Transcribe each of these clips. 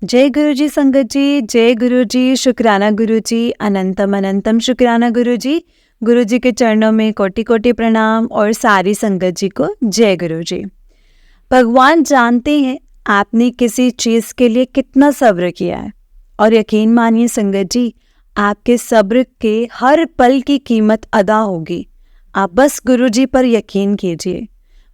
जय गुरु जी संगत जी, जय गुरु जी, शुक्राना गुरु जी, अनंतम अनंतम शुक्राना गुरु जी। गुरु जी के चरणों में कोटि कोटि प्रणाम और सारी संगत जी को जय गुरु जी। भगवान जानते हैं आपने किसी चीज़ के लिए कितना सब्र किया है और यकीन मानिए संगत जी, आपके सब्र के हर पल की कीमत अदा होगी। आप बस गुरु जी पर यकीन कीजिए।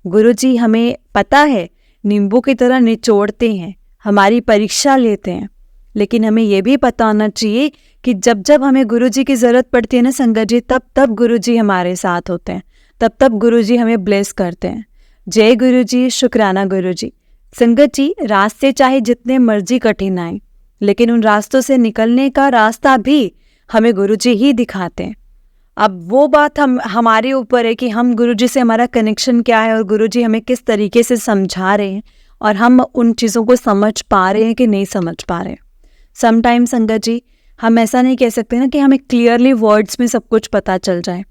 गुरु जी हमें पता है नींबू की तरह निचोड़ते हैं, हमारी परीक्षा लेते हैं, लेकिन हमें ये भी पता होना चाहिए कि जब जब हमें गुरु जी की ज़रूरत पड़ती है ना संगत जी, तब तब गुरु जी हमारे साथ होते हैं, तब तब गुरु जी हमें ब्लेस करते हैं। जय गुरु जी, शुक्राना गुरु जी। संगत जी, रास्ते चाहे जितने मर्जी कठिन आए, लेकिन उन रास्तों से निकलने का रास्ता भी हमें गुरु जी ही दिखाते हैं। अब वो बात हमारे ऊपर है कि हम गुरु जी से हमारा कनेक्शन क्या है और गुरु जी हमें किस तरीके से समझा रहे हैं और हम उन चीज़ों को समझ पा रहे हैं कि नहीं समझ पा रहे हैं। समटाइम संगत जी, हम ऐसा नहीं कह सकते ना कि हमें क्लियरली वर्ड्स में सब कुछ पता चल जाए,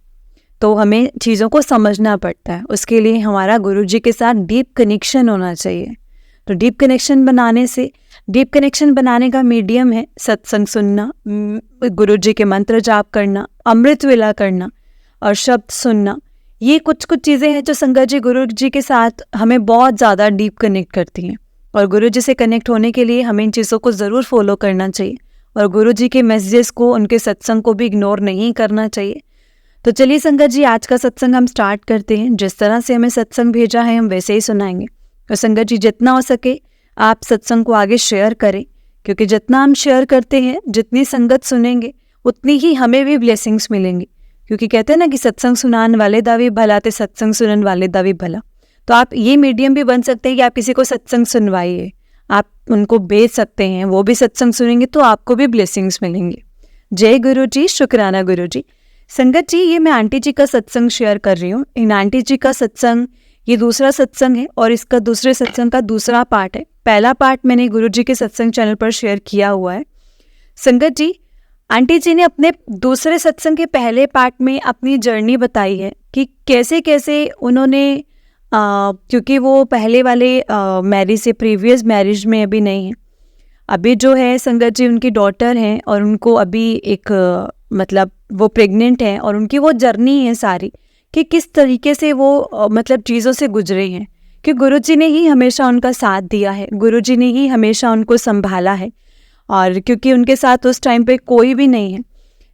तो हमें चीज़ों को समझना पड़ता है। उसके लिए हमारा गुरु जी के साथ डीप कनेक्शन होना चाहिए। तो डीप कनेक्शन बनाने का मीडियम है सत्संग सुनना, गुरु जी के मंत्र जाप करना, अमृत वेला करना और शब्द सुनना। ये कुछ कुछ चीज़ें हैं जो संगत जी गुरु जी के साथ हमें बहुत ज़्यादा डीप कनेक्ट करती हैं। और गुरु जी से कनेक्ट होने के लिए हमें इन चीज़ों को ज़रूर फॉलो करना चाहिए और गुरु जी के मैसेजेस को, उनके सत्संग को भी इग्नोर नहीं करना चाहिए। तो चलिए संगत जी, आज का सत्संग हम स्टार्ट करते हैं। जिस तरह से हमें सत्संग भेजा है हम वैसे ही सुनाएंगे। और संगत जी, जितना हो सके आप सत्संग को आगे शेयर करें, क्योंकि जितना हम शेयर करते हैं, जितनी संगत सुनेंगे, उतनी ही हमें भी ब्लेसिंग्स मिलेंगी। क्योंकि कहते हैं ना कि सत्संग सुनाने वाले दा भी भला ते सत्संग सुनने वाले दा भी भला। तो आप ये मीडियम भी बन सकते हैं कि आप किसी को सत्संग सुनवाइए, आप उनको भेज सकते हैं, वो भी सत्संग सुनेंगे तो आपको भी ब्लेसिंग्स मिलेंगे। जय गुरु जी, शुक्राना गुरु जी। संगत जी, ये मैं आंटी जी का सत्संग शेयर कर रही हूँ। इन आंटी जी का सत्संग ये दूसरा सत्संग है और इसका दूसरे सत्संग का दूसरा पार्ट है। पहला पार्ट मैंने गुरु जी के सत्संग चैनल पर शेयर किया हुआ है। संगत जी, आंटी जी ने अपने दूसरे सत्संग के पहले पार्ट में अपनी जर्नी बताई है कि कैसे कैसे उन्होंने क्योंकि वो पहले वाले मैरिज से, प्रीवियस मैरिज में अभी नहीं है, अभी जो है संगत जी उनकी डॉटर हैं और उनको अभी एक मतलब वो प्रेग्नेंट हैं और उनकी वो जर्नी है सारी कि किस तरीके से वो मतलब चीज़ों से गुजरे हैं। कि गुरुजी ने ही हमेशा उनका साथ दिया है, गुरुजी ने ही हमेशा उनको संभाला है। और क्योंकि उनके साथ उस टाइम पे कोई भी नहीं है,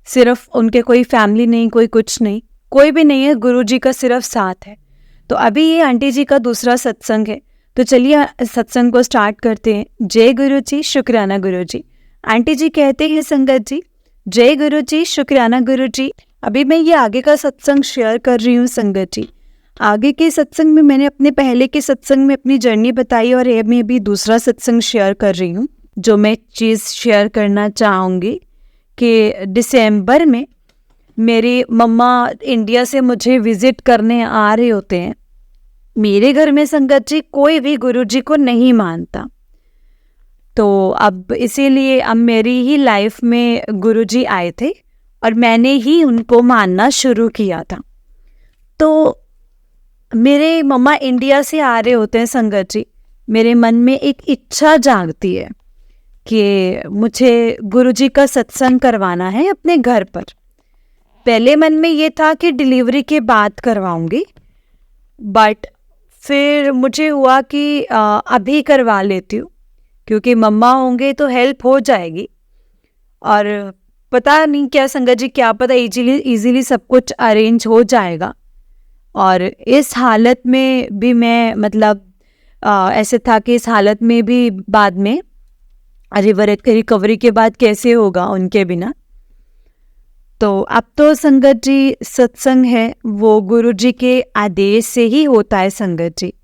सिर्फ उनके कोई फैमिली नहीं, कोई कुछ नहीं, कोई भी नहीं है, गुरुजी का सिर्फ साथ है। तो अभी ये आंटी जी का दूसरा सत्संग है, तो चलिए सत्संग को स्टार्ट करते हैं। जय गुरु जी, शुक्राना गुरु जी। आंटी जी कहते हैं संगत जी, जय गुरु जी, शुक्राना गुरु जी। अभी मैं ये आगे का सत्संग शेयर कर रही हूँ संगत जी। आगे के सत्संग में मैंने अपने पहले के सत्संग में अपनी जर्नी बताई और ये मैं अभी दूसरा सत्संग शेयर कर रही हूँ। जो मैं चीज़ शेयर करना चाहूँगी कि दिसंबर में मेरी मम्मा इंडिया से मुझे विज़िट करने आ रहे होते हैं। मेरे घर में संगत जी कोई भी गुरुजी को नहीं मानता, तो अब इसीलिए अब मेरी ही लाइफ में गुरुजी आए थे और मैंने ही उनको मानना शुरू किया था। तो मेरे मम्मा इंडिया से आ रहे होते हैं संगत जी, मेरे मन में एक इच्छा जागती है कि मुझे गुरुजी का सत्संग करवाना है अपने घर पर। पहले मन में ये था कि डिलीवरी के बाद करवाऊंगी, बट फिर मुझे हुआ कि अभी करवा लेती हूँ, क्योंकि मम्मा होंगे तो हेल्प हो जाएगी। और पता नहीं क्या संगत जी, क्या पता इजीली सब कुछ अरेंज हो जाएगा। और इस हालत में भी मैं मतलब ऐसे था कि इस हालत में भी बाद में रिकवरी के बाद कैसे होगा उनके बिना। तो अब तो संगत जी सत्संग है वो गुरुजी के आदेश से ही होता है संगत जी।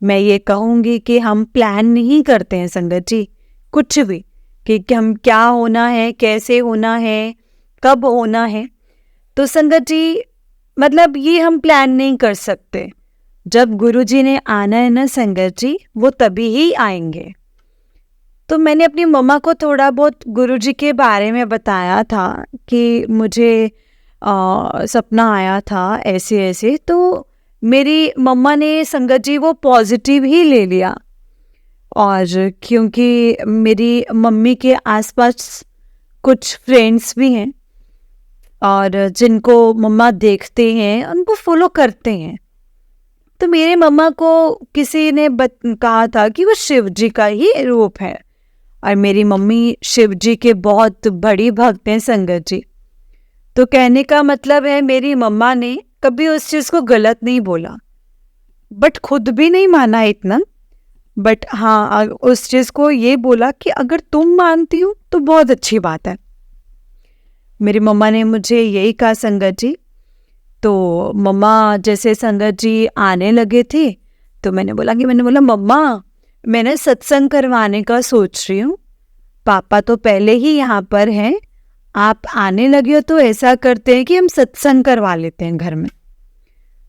मैं ये कहूँगी कि हम प्लान नहीं करते हैं संगत जी कुछ भी, कि हम क्या होना है, कैसे होना है, कब होना है। तो संगत जी मतलब ये हम प्लान नहीं कर सकते। जब गुरुजी ने आना है ना संगत जी, वो तभी ही आएंगे। तो मैंने अपनी मम्मा को थोड़ा बहुत गुरुजी के बारे में बताया था कि मुझे सपना आया था ऐसे ऐसे। तो मेरी मम्मा ने संगत जी वो पॉजिटिव ही ले लिया। और क्योंकि मेरी मम्मी के आसपास कुछ फ्रेंड्स भी हैं और जिनको मम्मा देखते हैं, उनको फॉलो करते हैं, तो मेरे मम्मा को किसी ने कहा था कि वो शिव जी का ही रूप है। और मेरी मम्मी शिव जी के बहुत बड़ी भक्त हैं संगत जी। तो कहने का मतलब है मेरी मम्मा ने कभी उस चीज़ को गलत नहीं बोला, बट खुद भी नहीं माना इतना। बट हाँ, उस चीज़ को ये बोला कि अगर तुम मानती हो तो बहुत अच्छी बात है। मेरी मम्मा ने मुझे यही कहा संगत जी। तो मम्मा जैसे संगत जी आने लगे थे, तो मैंने बोला मम्मा, मैंने सत्संग करवाने का सोच रही हूँ। पापा तो पहले ही यहाँ पर हैं, आप आने लगे हो तो ऐसा करते हैं कि हम सत्संग करवा लेते हैं घर में।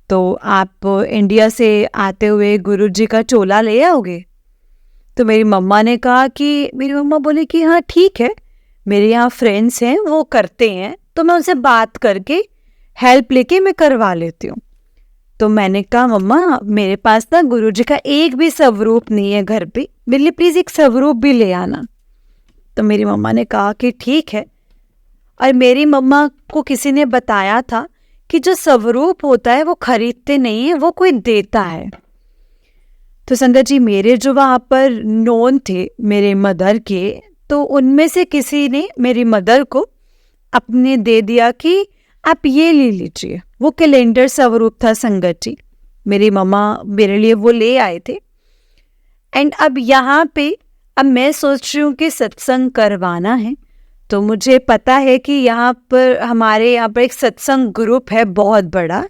तो आप इंडिया से आते हुए गुरुजी का चोला ले आओगे? तो मेरी मम्मा ने कहा कि मेरी मम्मा बोले कि हाँ ठीक है, मेरे यहाँ फ्रेंड्स हैं वो करते हैं, तो मैं उनसे बात करके हेल्प लेके मैं करवा लेती हूँ। तो मैंने कहा मम्मा, मेरे पास ना गुरुजी का एक भी स्वरूप नहीं है घर पे, मेरे लिए प्लीज़ एक स्वरूप भी ले आना। तो मेरी मम्मा ने कहा कि ठीक है। और मेरी मम्मा को किसी ने बताया था कि जो स्वरूप होता है वो खरीदते नहीं है, वो कोई देता है। तो संगत जी, मेरे जो वहाँ पर नोन थे मेरे मदर के, तो उनमें से किसी ने मेरी मदर को अपने दे दिया कि आप ये ले लीजिए। वो कैलेंडर स्वरूप था संगत जी, मेरी मम्मा मेरे लिए वो ले आए थे। एंड अब यहाँ पे अब मैं सोच रही हूँ कि सत्संग करवाना है, तो मुझे पता है कि यहाँ पर हमारे यहाँ पर एक सत्संग ग्रुप है बहुत बड़ा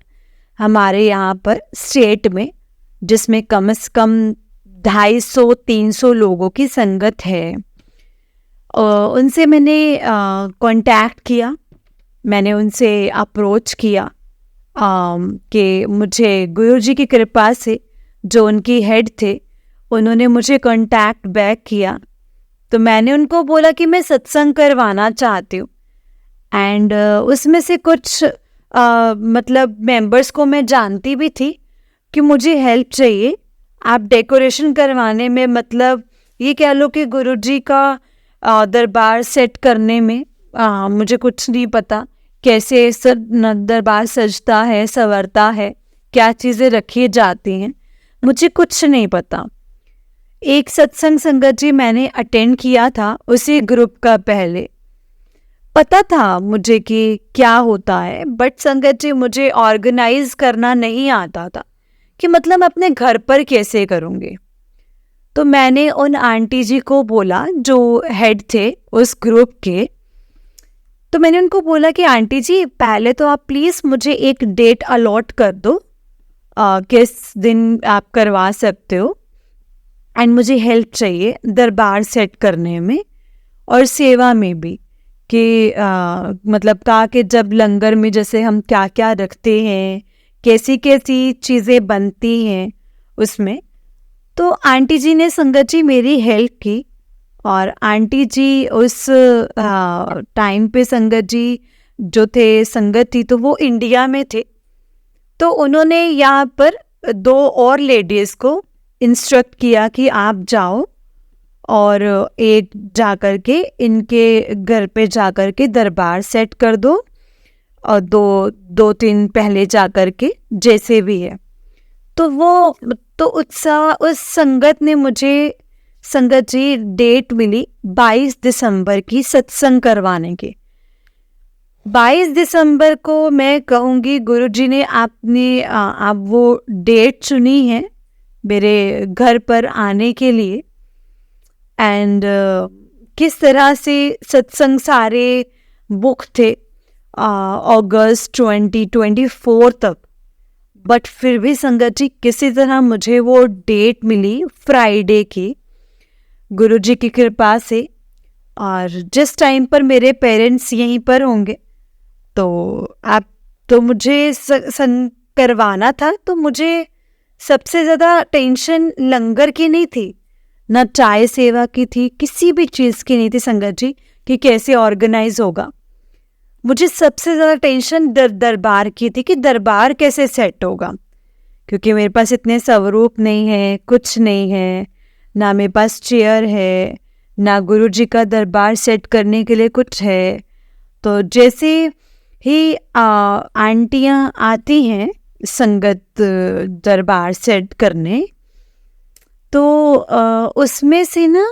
हमारे यहाँ पर स्टेट में, जिसमें कम से कम 250-300 लोगों की संगत है। उनसे मैंने कांटेक्ट किया, मैंने उनसे अप्रोच किया कि मुझे गुरुजी की कृपा से जो उनकी हेड थे उन्होंने मुझे कांटेक्ट बैक किया। तो मैंने उनको बोला कि मैं सत्संग करवाना चाहती हूँ। एंड उसमें से कुछ मतलब मेंबर्स को मैं जानती भी थी कि मुझे हेल्प चाहिए आप डेकोरेशन करवाने में, मतलब ये कह लो कि गुरुजी का दरबार सेट करने में। मुझे कुछ नहीं पता कैसे दरबार सजता है, संवरता है, क्या चीज़ें रखी जाती हैं, मुझे कुछ नहीं पता। एक सत्संग संगत जी मैंने अटेंड किया था उसी ग्रुप का, पहले पता था मुझे कि क्या होता है, बट संगत जी मुझे ऑर्गेनाइज करना नहीं आता था कि मतलब अपने घर पर कैसे करूँगी। तो मैंने उन आंटी जी को बोला जो हेड थे उस ग्रुप के, तो मैंने उनको बोला कि आंटी जी पहले तो आप प्लीज़ मुझे एक डेट अलॉट कर दो किस दिन आप करवा सकते हो, एंड मुझे हेल्प चाहिए दरबार सेट करने में और सेवा में भी कि मतलब कहा कि जब लंगर में जैसे हम क्या क्या रखते हैं, कैसी कैसी चीज़ें बनती हैं उसमें। तो आंटी जी ने संगत जी मेरी हेल्प की, और आंटी जी उस टाइम पे संगत जी जो थे, संगत थी तो वो इंडिया में थे, तो उन्होंने यहाँ पर 2 और लेडीज़ को इंस्ट्रक्ट किया कि आप जाओ और एक जाकर के इनके घर पे जाकर के दरबार सेट कर दो, और 2-3 पहले जाकर के जैसे भी है। तो वो तो उत्साह उस संगत ने मुझे संगत जी डेट मिली 22 दिसंबर की सत्संग करवाने की। 22 दिसंबर को मैं कहूँगी गुरुजी ने आप वो डेट चुनी है मेरे घर पर आने के लिए। एंड किस तरह से सत्संग सारे बुक थे अगस्त 2024 तक, बट फिर भी संगत जी किसी तरह मुझे वो डेट मिली फ्राइडे की गुरुजी की कृपा से। और जिस टाइम पर मेरे पेरेंट्स यहीं पर होंगे, तो आप तो मुझे करवाना था, तो मुझे सबसे ज़्यादा टेंशन लंगर की नहीं थी, ना चाय सेवा की थी, किसी भी चीज़ की नहीं थी संगत जी कि कैसे ऑर्गेनाइज होगा। मुझे सबसे ज़्यादा टेंशन दरबार की थी कि दरबार कैसे सेट होगा, क्योंकि मेरे पास इतने स्वरूप नहीं है, कुछ नहीं है, ना मेरे पास चेयर है, ना गुरुजी का दरबार सेट करने के लिए कुछ है। तो जैसे ही आंटियाँ आती हैं संगत दरबार सेट करने, तो उसमें से ना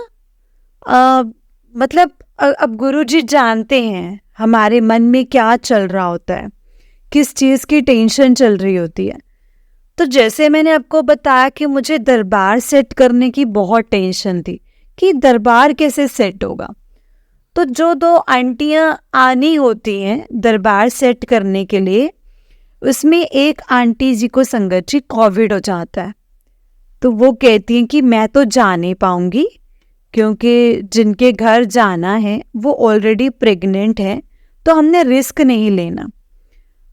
मतलब अब गुरुजी जानते हैं हमारे मन में क्या चल रहा होता है, किस चीज़ की टेंशन चल रही होती है। तो जैसे मैंने आपको बताया कि मुझे दरबार सेट करने की बहुत टेंशन थी कि दरबार कैसे सेट होगा। तो जो दो आंटियां आनी होती हैं दरबार सेट करने के लिए, उसमें एक आंटी जी को संगत जी कोविड हो जाता है। तो वो कहती हैं कि मैं तो जा नहीं पाऊंगी, क्योंकि जिनके घर जाना है वो ऑलरेडी प्रेग्नेंट है, तो हमने रिस्क नहीं लेना।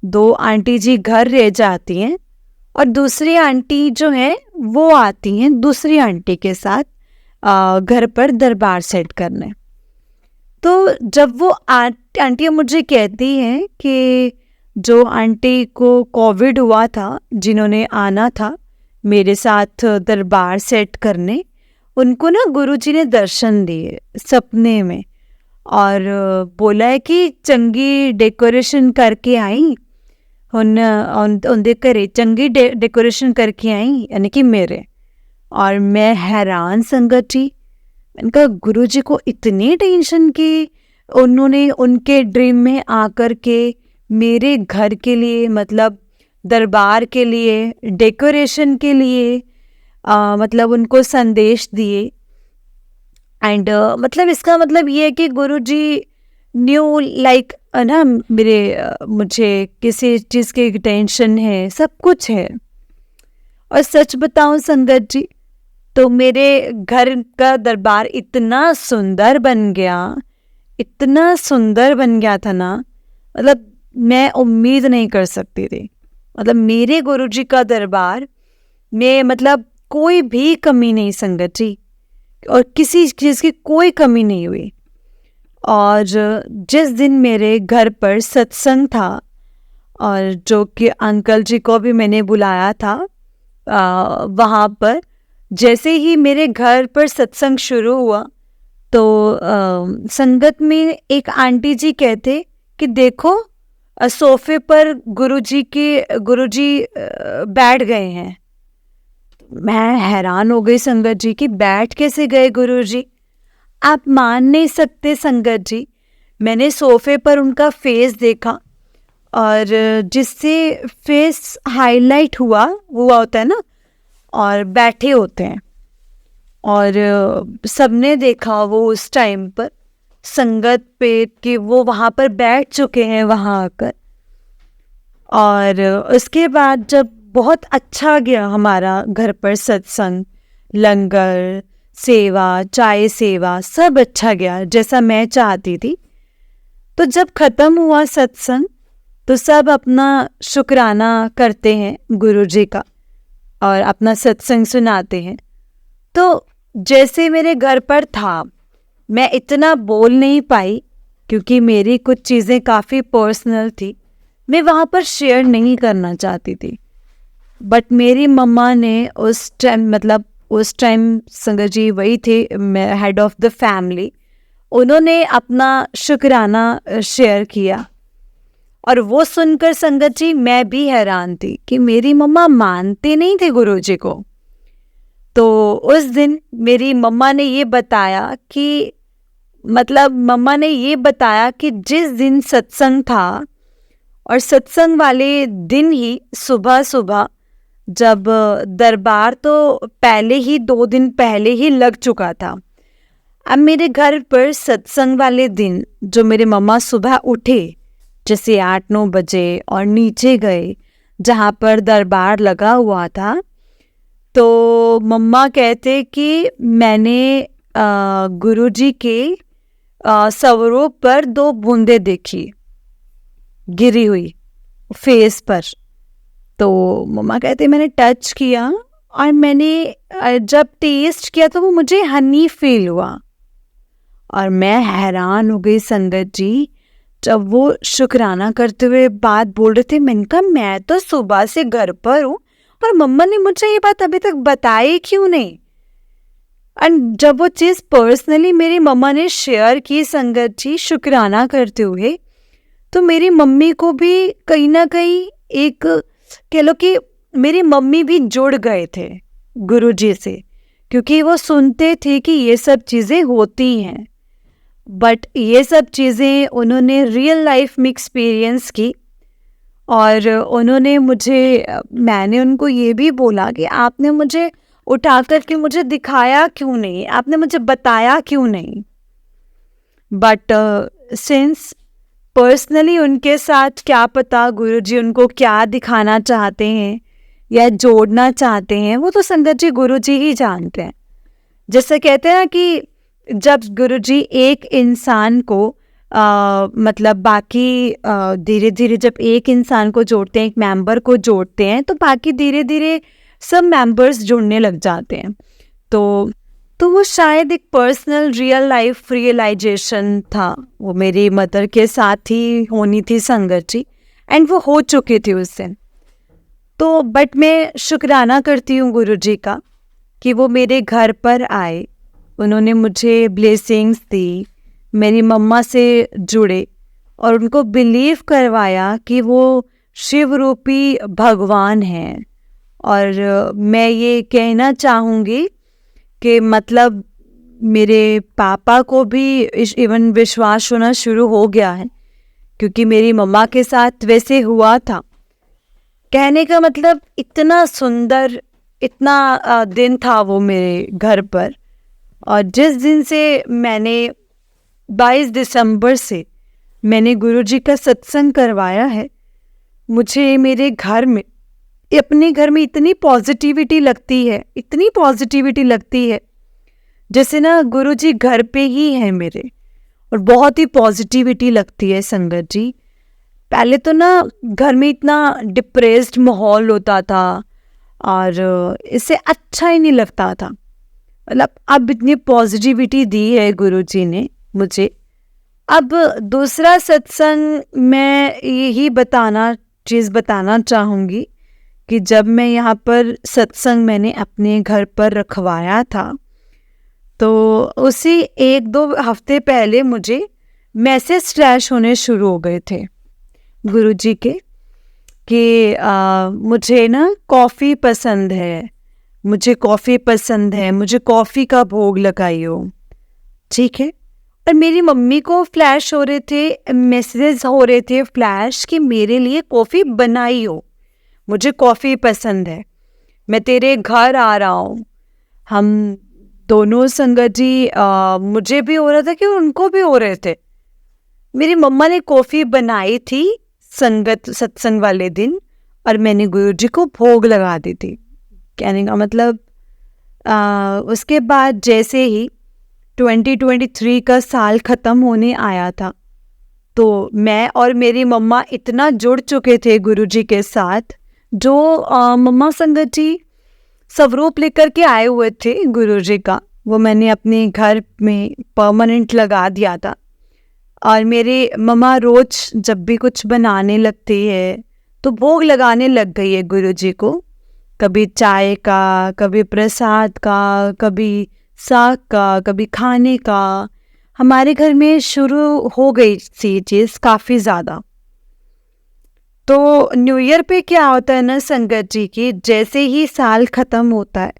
दो आंटी जी घर रह जाती हैं और दूसरी आंटी जो है वो आती हैं दूसरी आंटी के साथ घर पर दरबार सेट करने। तो जब वो आंटियाँ मुझे कहती हैं कि जो आंटी को कोविड हुआ था, जिन्होंने आना था मेरे साथ दरबार सेट करने, उनको ना गुरुजी ने दर्शन दिए सपने में और बोला है कि चंगी डेकोरेशन करके आई, उनके घरे चंगी डेकोरेशन करके आई, यानी कि मेरे। और मैं हैरान संगत जी, मैंने कहा गुरुजी को इतनी टेंशन की, उन्होंने उनके ड्रीम में आकर के मेरे घर के लिए, मतलब दरबार के लिए, डेकोरेशन के लिए मतलब उनको संदेश दिए। एंड मतलब इसका मतलब ये है कि गुरुजी न्यू लाइक ना मुझे किसी चीज़ की टेंशन है, सब कुछ है। और सच बताऊं संगत जी, तो मेरे घर का दरबार इतना सुंदर बन गया, इतना सुंदर बन गया था ना, मतलब मैं उम्मीद नहीं कर सकती थी। मतलब मेरे गुरुजी का दरबार में मतलब कोई भी कमी नहीं संगत जी, और किसी चीज़ की कोई कमी नहीं हुई। और जिस दिन मेरे घर पर सत्संग था, और जो कि अंकल जी को भी मैंने बुलाया था, वहाँ पर जैसे ही मेरे घर पर सत्संग शुरू हुआ, तो संगत में एक आंटी जी कहते कि देखो सोफे पर गुरुजी बैठ गए हैं। मैं हैरान हो गई संगत जी कि बैठ कैसे गए गुरुजी। आप मान नहीं सकते संगत जी, मैंने सोफे पर उनका फेस देखा, और जिससे फेस हाईलाइट हुआ होता है ना, और बैठे होते हैं, और सबने देखा वो उस टाइम पर संगत पे कि वो वहाँ पर बैठ चुके हैं वहाँ आकर। और उसके बाद जब बहुत अच्छा गया हमारा घर पर सत्संग, लंगर, सेवा, चाय सेवा, सब अच्छा गया जैसा मैं चाहती थी। तो जब ख़त्म हुआ सत्संग, तो सब अपना शुक्राना करते हैं गुरुजी का और अपना सत्संग सुनाते हैं। तो जैसे मेरे घर पर था, मैं इतना बोल नहीं पाई क्योंकि मेरी कुछ चीज़ें काफ़ी पर्सनल थी, मैं वहाँ पर शेयर नहीं करना चाहती थी। बट मेरी मम्मा ने उस टाइम संगत जी वही थे हेड ऑफ़ द फैमिली, उन्होंने अपना शुक्राना शेयर किया। और वो सुनकर संगत जी मैं भी हैरान थी कि मेरी मम्मा मानते नहीं थे गुरुजी को। तो उस दिन मेरी मम्मा ने ये बताया कि जिस दिन सत्संग था, और सत्संग वाले दिन ही सुबह सुबह, जब दरबार तो पहले ही 2 दिन पहले ही लग चुका था, अब मेरे घर पर सत्संग वाले दिन जो मेरे मम्मा सुबह उठे जैसे 8-9 बजे और नीचे गए जहाँ पर दरबार लगा हुआ था, तो मम्मा कहते कि मैंने गुरुजी के स्वरूप पर 2 बूंदें देखी गिरी हुई फेस पर। तो मम्मा कहते मैंने टच किया, और मैंने जब टेस्ट किया तो वो मुझे हनी फील हुआ। और मैं हैरान हो गई संगत जी, जब वो शुक्राना करते हुए बात बोल रहे थे। मैंने कहा मैं तो सुबह से घर पर हूँ और मम्मा ने मुझे ये बात अभी तक बताई क्यों नहीं। एंड जब वो चीज़ पर्सनली मेरी मम्मा ने शेयर की संगत जी शुक्राना करते हुए, तो मेरी मम्मी को भी कहीं ना कहीं एक, कह लो कि मेरी मम्मी भी जुड़ गए थे गुरुजी से, क्योंकि वो सुनते थे कि ये सब चीज़ें होती हैं, बट ये सब चीज़ें उन्होंने रियल लाइफ में एक्सपीरियंस की। और उन्होंने मुझे, मैंने उनको ये भी बोला कि आपने मुझे उठा कर के मुझे दिखाया क्यों नहीं, आपने मुझे बताया क्यों नहीं। बट सिंस पर्सनली उनके साथ क्या पता गुरुजी उनको क्या दिखाना चाहते हैं या जोड़ना चाहते हैं, वो तो संगत जी गुरुजी ही जानते हैं। जैसे कहते हैं ना कि जब गुरुजी एक इंसान को मतलब बाकी धीरे धीरे जब एक इंसान को जोड़ते हैं, एक मेंबर को जोड़ते हैं, तो बाकी धीरे धीरे सब मेंबर्स जुड़ने लग जाते हैं। तो वो शायद एक पर्सनल रियल लाइफ रियलाइजेशन था, वो मेरी मदर के साथ ही होनी थी संगत जी, एंड वो हो चुके थे उस दिन। तो बट मैं शुक्राना करती हूँ गुरुजी का कि वो मेरे घर पर आए, उन्होंने मुझे ब्लेसिंग्स दी, मेरी मम्मा से जुड़े और उनको बिलीव करवाया कि वो शिव रूपी भगवान हैं। और मैं ये कहना चाहूँगी कि मतलब मेरे पापा को भी इवन विश्वास होना शुरू हो गया है, क्योंकि मेरी मम्मा के साथ वैसे हुआ था। कहने का मतलब इतना सुंदर, इतना दिन था वो मेरे घर पर। और जिस दिन से मैंने 22 दिसंबर से मैंने गुरुजी का सत्संग करवाया है, मुझे मेरे घर में, अपने घर में इतनी पॉजिटिविटी लगती है, इतनी पॉजिटिविटी लगती है जैसे ना गुरुजी घर पे ही है मेरे। और बहुत ही पॉजिटिविटी लगती है संगत जी। पहले तो ना घर में इतना डिप्रेस्ड माहौल होता था और इससे अच्छा ही नहीं लगता था। मतलब अब इतनी पॉजिटिविटी दी है गुरुजी ने मुझे। अब दूसरा सत्संग मैं यही चीज़ बताना चाहूँगी कि जब मैं यहाँ पर सत्संग मैंने अपने घर पर रखवाया था, तो उसी 1-2 हफ्ते पहले मुझे मैसेज फ्लैश होने शुरू हो गए थे गुरुजी के कि मुझे ना कॉफ़ी पसंद है, मुझे कॉफ़ी पसंद है, मुझे कॉफ़ी का भोग लगाइयो। ठीक है। और मेरी मम्मी को फ्लैश हो रहे थे, मैसेजेस हो रहे थे फ्लैश कि मेरे लिए कॉफ़ी बनाई हो, मुझे कॉफ़ी पसंद है, मैं तेरे घर आ रहा हूँ। हम दोनों संगत जी, मुझे भी हो रहा था कि उनको भी हो रहे थे। मेरी मम्मा ने कॉफ़ी बनाई थी संगत सत्संग वाले दिन और मैंने गुरुजी को भोग लगा दी थी। कहने का मतलब उसके बाद जैसे ही 2023 का साल ख़त्म होने आया था, तो मैं और मेरी मम्मा इतना जुड़ चुके थे गुरुजी के साथ। जो मम्मा संगत जी स्वरूप लेकर के आए हुए थे गुरुजी का, वो मैंने अपने घर में परमानेंट लगा दिया था। और मेरी मम्मा रोज़ जब भी कुछ बनाने लगती है तो भोग लगाने लग गई है गुरुजी को, कभी चाय का, कभी प्रसाद का, कभी साग का, कभी खाने का। हमारे घर में शुरू हो गई सी चीज़ काफ़ी ज़्यादा। तो न्यू ईयर पे क्या होता है ना संगत जी की, जैसे ही साल ख़त्म होता है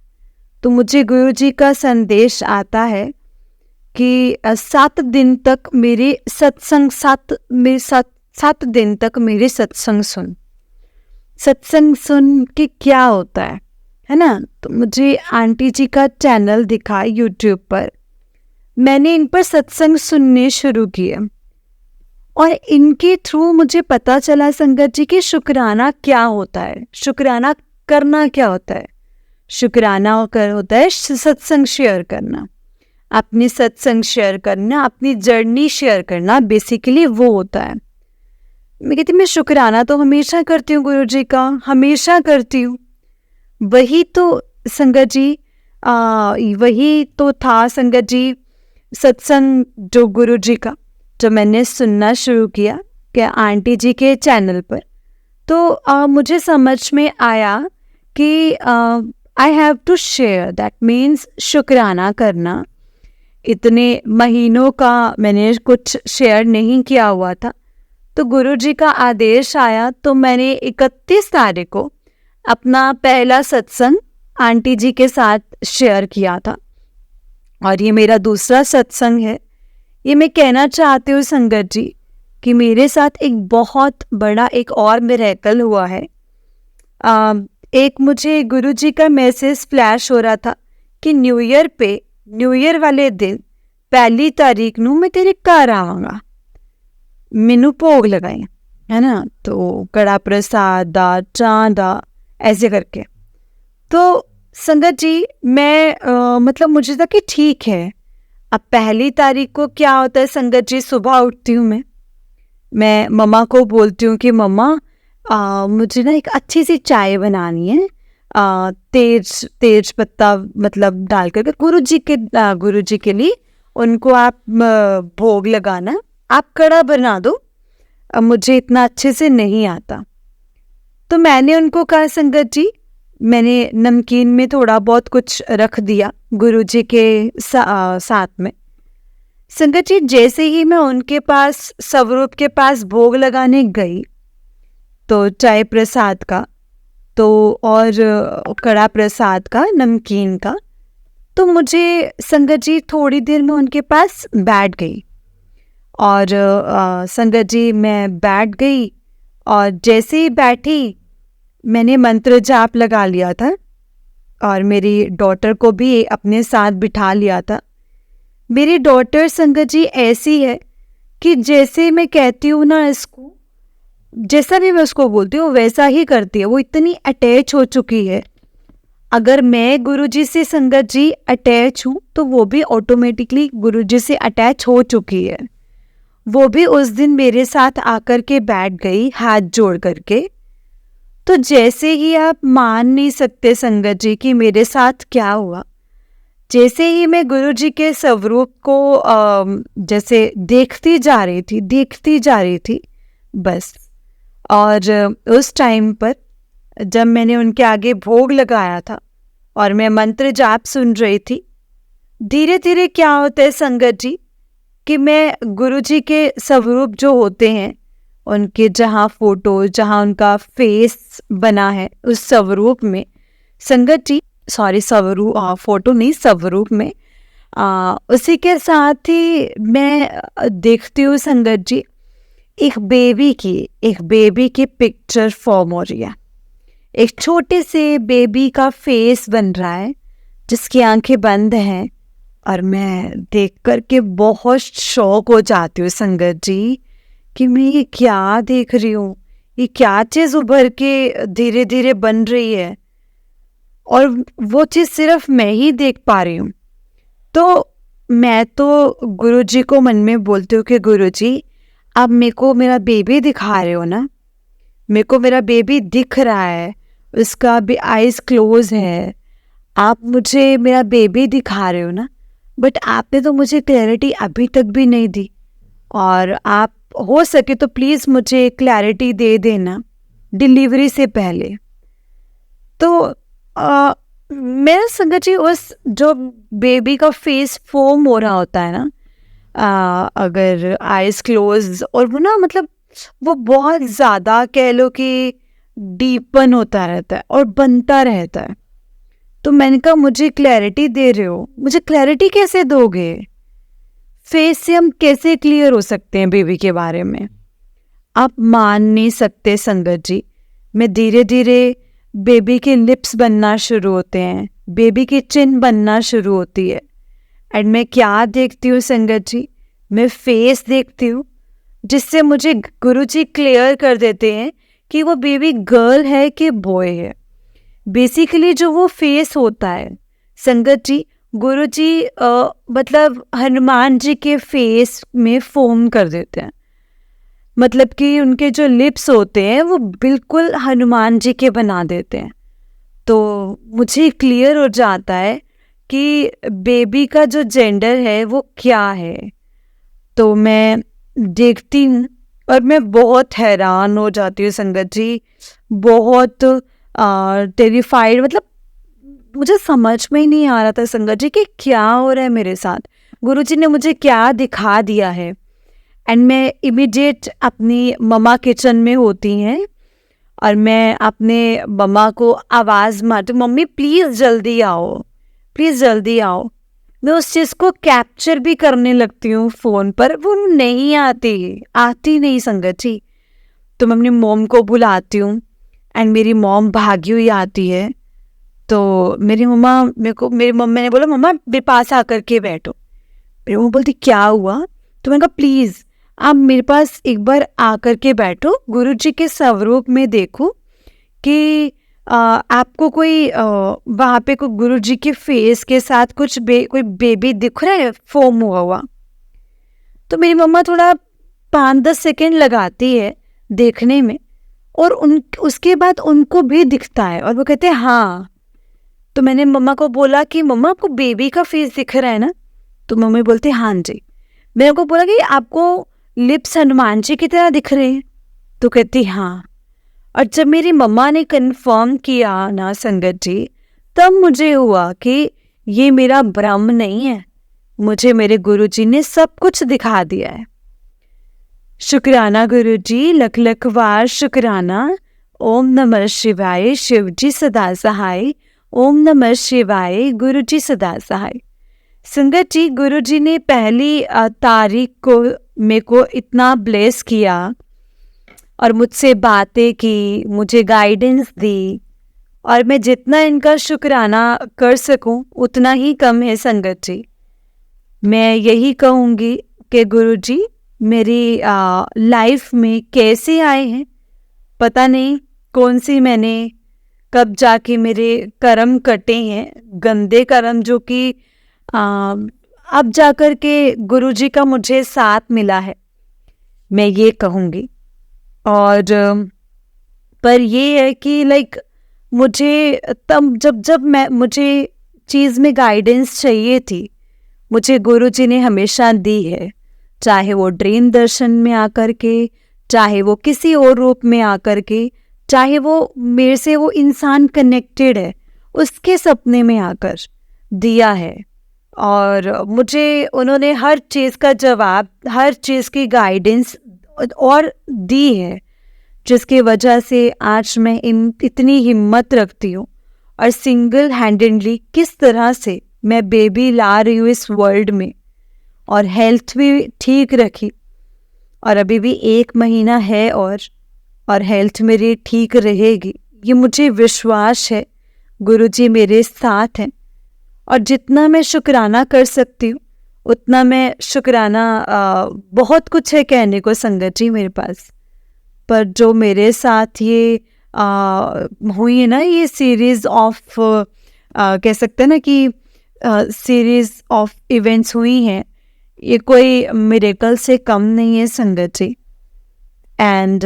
तो मुझे गुरुजी का संदेश आता है कि 7 दिन तक मेरे सत्संग, 7 दिन तक मेरे सत्संग सुन के क्या होता है ना। तो मुझे आंटी जी का चैनल दिखा यूट्यूब पर, मैंने इन पर सत्संग सुनने शुरू किए और इनके थ्रू मुझे पता चला संगत जी कि शुक्राना क्या होता है, शुक्राना करना क्या होता है। शुक्राना होता है सत्संग शेयर करना, अपनी सत्संग शेयर करना, अपनी जर्नी शेयर करना, बेसिकली वो होता है। मैं कहती मैं शुक्राना तो हमेशा करती हूँ गुरुजी का, हमेशा करती हूँ। वही तो संगत जी, वही तो था संगत जी सत्संग जो गुरुजी का, जो मैंने सुनना शुरू किया क्या आंटी जी के चैनल पर। तो मुझे समझ में आया कि I have to share, that means शुक्राना करना। इतने महीनों का मैंने कुछ शेयर नहीं किया हुआ था, तो गुरुजी का आदेश आया तो मैंने 31 तारीख को अपना पहला सत्संग आंटी जी के साथ शेयर किया था। और ये मेरा दूसरा सत्संग है। ये मैं कहना चाहती हूँ संगत जी कि मेरे साथ एक बहुत बड़ा एक और मिरेकल हुआ है। एक मुझे गुरुजी का मैसेज फ्लैश हो रहा था कि न्यू ईयर वाले दिन 1 तारीख ਨੂੰ मैं तेरे घर आवांगा, मैनू भोग लगाई, है ना, तो कड़ा प्रसाद दा चाह दा ऐसे करके। तो संगत जी मैं मतलब मुझे था कि ठीक है। अब 1 तारीख को क्या होता है संगत जी, सुबह उठती हूँ मैं मम्मा को बोलती हूँ कि मम्मा मुझे ना एक अच्छी सी चाय बनानी है, तेज पत्ता मतलब डाल करके गुरुजी के लिए उनको आप भोग लगाना, आप कड़ा बना दो, अब मुझे इतना अच्छे से नहीं आता। तो मैंने उनको कहा संगत जी, मैंने नमकीन में थोड़ा बहुत कुछ रख दिया गुरुजी के साथ में। संगत जी जैसे ही मैं उनके पास स्वरूप के पास भोग लगाने गई, तो चाय प्रसाद का तो और कड़ा प्रसाद का, नमकीन का, तो मुझे संगत जी थोड़ी देर में उनके पास बैठ गई। और संगत जी मैं बैठ गई और जैसे ही बैठी मैंने मंत्र जाप लगा लिया था और मेरी डॉटर को भी अपने साथ बिठा लिया था। मेरी डॉटर संगत जी ऐसी है कि जैसे मैं कहती हूँ ना इसको, जैसा भी मैं उसको बोलती हूँ वैसा ही करती है। वो इतनी अटैच हो चुकी है। अगर मैं गुरुजी से संगत जी अटैच हूँ तो वो भी ऑटोमेटिकली गुरुजी से अटैच हो चुकी है। वो भी उस दिन मेरे साथ आकर के बैठ गई हाथ जोड़ करके। तो जैसे ही आप मान नहीं सकते संगत जी कि मेरे साथ क्या हुआ। जैसे ही मैं गुरुजी के स्वरूप को जैसे देखती जा रही थी बस। और उस टाइम पर जब मैंने उनके आगे भोग लगाया था और मैं मंत्र जाप सुन रही थी, धीरे धीरे क्या होता है संगत जी कि मैं गुरुजी के स्वरूप जो होते हैं उनके जहाँ फोटो, जहाँ उनका फेस बना है उस स्वरूप में संगत जी, सॉरी स्वरूप, फोटो नहीं, स्वरूप में उसी के साथ ही मैं देखती हूँ संगत जी एक बेबी की पिक्चर फॉर्म हो रही है। एक छोटे से बेबी का फेस बन रहा है जिसकी आंखें बंद हैं और मैं देख कर के बहुत शौक हो जाती हूँ संगत जी कि मैं ये क्या देख रही हूँ, ये क्या चीज़ उभर के धीरे धीरे बन रही है और वो चीज़ सिर्फ मैं ही देख पा रही हूँ। तो मैं तो गुरुजी को मन में बोलती हूँ कि गुरुजी आप मेरे को मेरा बेबी दिखा रहे हो ना, मेरे को मेरा बेबी दिख रहा है, उसका भी आईज क्लोज है, आप मुझे मेरा बेबी दिखा रहे हो ना, बट आपने तो मुझे क्लैरिटी अभी तक भी नहीं दी और आप हो सके तो प्लीज़ मुझे क्लैरिटी दे देना डिलीवरी से पहले। तो मेरा संगत जी उस जो बेबी का फेस फॉर्म हो रहा होता है ना, अगर आईज क्लोज और वो ना मतलब वो बहुत ज़्यादा कह लो कि डीपन होता रहता है और बनता रहता है। तो मैंने कहा मुझे क्लैरिटी दे रहे हो, मुझे क्लैरिटी कैसे दोगे? फेस से हम कैसे क्लियर हो सकते हैं बेबी के बारे में? आप मान नहीं सकते संगत जी, मैं धीरे धीरे बेबी के लिप्स बनना शुरू होते हैं, बेबी की चिन बनना शुरू होती है। एंड मैं क्या देखती हूँ संगत जी, मैं फेस देखती हूँ जिससे मुझे गुरुजी क्लियर कर देते हैं कि वो बेबी गर्ल है कि बॉय है। बेसिकली जो वो फेस होता है संगत जी, गुरुजी मतलब हनुमान जी के फेस में फॉर्म कर देते हैं। मतलब कि उनके जो लिप्स होते हैं वो बिल्कुल हनुमान जी के बना देते हैं। तो मुझे क्लियर हो जाता है कि बेबी का जो जेंडर है वो क्या है। तो मैं देखती हूँ और मैं बहुत हैरान हो जाती हूँ संगत जी, बहुत टेरिफाइड, मतलब मुझे समझ में ही नहीं आ रहा था संगत जी कि क्या हो रहा है मेरे साथ, गुरुजी ने मुझे क्या दिखा दिया है। एंड मैं इमीडिएट अपनी मम्मा किचन में होती हैं और मैं अपने मम्मा को आवाज़ मारती हूँ, मम्मी प्लीज़ जल्दी आओ, प्लीज़ जल्दी आओ। मैं उस चीज़ को कैप्चर भी करने लगती हूँ फ़ोन पर, वो नहीं आती नहीं संगत जी। तो मैं अपनी मॉम को बुलाती हूँ एंड मेरी मॉम भागी हुई आती है। तो मेरी मम्मी ने बोला मम्मा मेरे पास आकर के बैठो। मेरी मम्मा बोलती क्या हुआ? तो मैंने कहा प्लीज़ आप मेरे पास एक बार आकर के बैठो, गुरुजी के स्वरूप में देखो कि आपको कोई वहाँ पे कोई गुरुजी के फेस के साथ कुछ कोई बेबी दिख रहा है फॉर्म हुआ। तो मेरी मम्मा थोड़ा 5-10 सेकेंड लगाती है देखने में और उसके बाद उनको भी दिखता है और वो कहते हैं हाँ। तो मैंने मम्मा को बोला कि मम्मा आपको बेबी का फेस दिख रहा है ना? तो मम्मी बोलती हाँ जी। मैंने उनको बोला कि आपको लिप्स हनुमान जी की तरह दिख रहे हैं? तो कहती हाँ। और जब मेरी मम्मा ने कंफर्म किया ना संगत जी, तब मुझे हुआ कि ये मेरा भ्रम नहीं है, मुझे मेरे गुरुजी ने सब कुछ दिखा दिया है। शुक्राना गुरुजी, लख लख वार शुक्राना। ओम नमः शिवाय, शिव जी सदा सहाय। ओम नमः शिवाय, गुरुजी सदा सहाय। संगत जी, गुरुजी ने पहली तारीख को मेरे को इतना ब्लेस किया और मुझसे बातें की, मुझे गाइडेंस दी और मैं जितना इनका शुक्राना कर सकूं उतना ही कम है संगत जी। मैं यही कहूँगी कि गुरुजी मेरी लाइफ में कैसे आए हैं पता नहीं, कौन सी मैंने कब जाके मेरे कर्म कटे हैं, गंदे कर्म, जो कि अब जाकर के गुरुजी का मुझे साथ मिला है, मैं ये कहूँगी। और पर ये है कि लाइक मुझे तब जब मुझे चीज़ में गाइडेंस चाहिए थी, मुझे गुरुजी ने हमेशा दी है, चाहे वो ड्रीम दर्शन में आकर के, चाहे वो किसी और रूप में आकर के, चाहे वो मेरे से वो इंसान कनेक्टेड है उसके सपने में आकर दिया है। और मुझे उन्होंने हर चीज़ का जवाब, हर चीज़ की गाइडेंस और दी है, जिसकी वजह से आज मैं इतनी हिम्मत रखती हूँ और सिंगल हैंडेडली किस तरह से मैं बेबी ला रही हूँ इस वर्ल्ड में और हेल्थ भी ठीक रखी और अभी भी 1 महीना है और हेल्थ मेरी ठीक रहेगी, ये मुझे विश्वास है। गुरुजी मेरे साथ हैं और जितना मैं शुक्राना कर सकती हूँ उतना मैं शुक्राना, बहुत कुछ है कहने को संगत जी मेरे पास, पर जो मेरे साथ ये हुई है ना, ये सीरीज़ ऑफ कह सकते हैं ना कि सीरीज़ ऑफ इवेंट्स हुई हैं, ये कोई मिरेकल से कम नहीं है संगत जी। एंड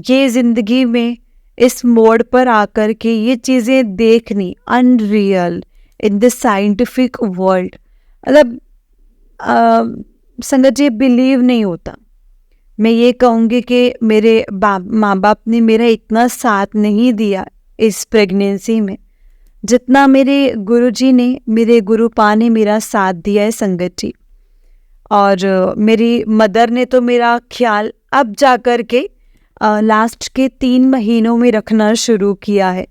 ये ज़िंदगी में इस मोड़ पर आकर के ये चीज़ें देखनी unreal in the scientific world, मतलब संगत जी बिलीव नहीं होता। मैं ये कहूँगी कि मेरे माँ बाप ने मेरा इतना साथ नहीं दिया इस प्रेगनेंसी में जितना मेरे गुरुजी ने, मेरे गुरुपा ने मेरा साथ दिया है संगत जी। और मेरी मदर ने तो मेरा ख्याल अब जा कर के लास्ट के 3 महीनों में रखना शुरू किया है,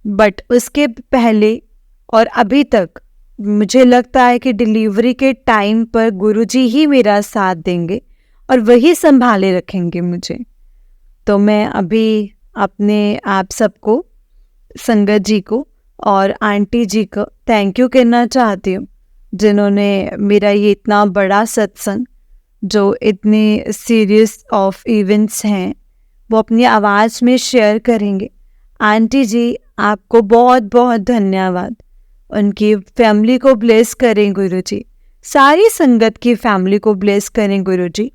बट उसके पहले और अभी तक मुझे लगता है कि डिलीवरी के टाइम पर गुरुजी ही मेरा साथ देंगे और वही संभाले रखेंगे मुझे। तो मैं अभी अपने आप सबको, संगत जी को और आंटी जी को थैंक यू कहना चाहती हूँ, जिन्होंने मेरा ये इतना बड़ा सत्संग, जो इतने सीरीज ऑफ इवेंट्स हैं, वो अपनी आवाज़ में शेयर करेंगे। आंटी जी आपको बहुत बहुत धन्यवाद, उनकी फैमिली को ब्लेस करें गुरुजी, सारी संगत की फैमिली को ब्लेस करें गुरुजी।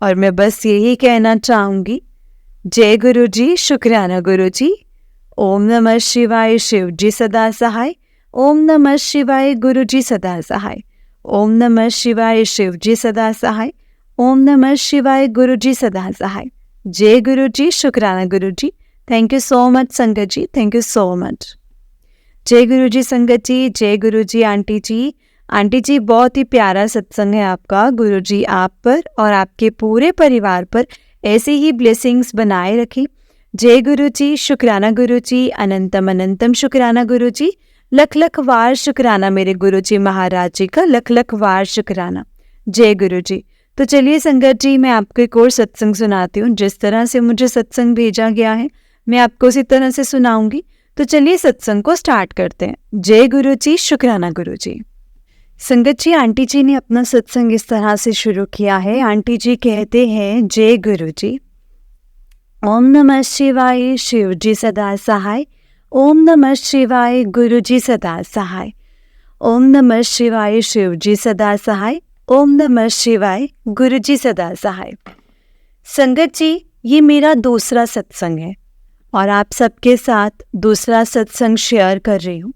और मैं बस यही कहना चाहूँगी, जय गुरुजी, शुक्राना गुरुजी। ओम नमः शिवाय, शिव जी सदा सहाय। ओम नमः शिवाय, गुरुजी सदा सहाय। ओम नमः शिवाय, शिव जी सदा सहाय। ओम नमः शिवाय, गुरुजी सदा सहाय। जय गुरुजी, शुक्राना गुरुजी। थैंक यू सो मच संगत जी, थैंक यू सो मच। जय गुरु जी संगत जी, जय गुरु जी आंटी जी। आंटी जी बहुत ही प्यारा सत्संग है आपका। गुरु जी आप पर और आपके पूरे परिवार पर ऐसे ही ब्लेसिंग्स बनाए रखें। जय गुरु जी, शुक्राना गुरु जी, अनंतम अनंतम शुक्राना गुरु जी, लख लख वार शुक्राना मेरे गुरु जी महाराज जी का, लख लख वार शुक्राना। जय गुरु जी। तो चलिए संगत जी, मैं आपको एक और सत्संग सुनाती हूँ। जिस तरह से मुझे सत्संग भेजा गया है मैं आपको उसी तरह से सुनाऊंगी। तो चलिए सत्संग को स्टार्ट करते हैं। जय गुरु जी, शुक्राना गुरु जी। संगत जी, आंटी जी ने अपना सत्संग इस तरह से शुरू किया है। आंटी जी कहते हैं, जय गुरु जी। ओम नमः शिवाय, शिव जी सदा सहाय। ओम नमः शिवाय, गुरु जी सदा सहाय। ओम नमः शिवाय, शिव जी सदा सहाय। ओम नमः शिवाय, गुरु जी सदा सहाय। संगत जी, ये मेरा दूसरा सत्संग है और आप सबके साथ दूसरा सत्संग शेयर कर रही हूँ।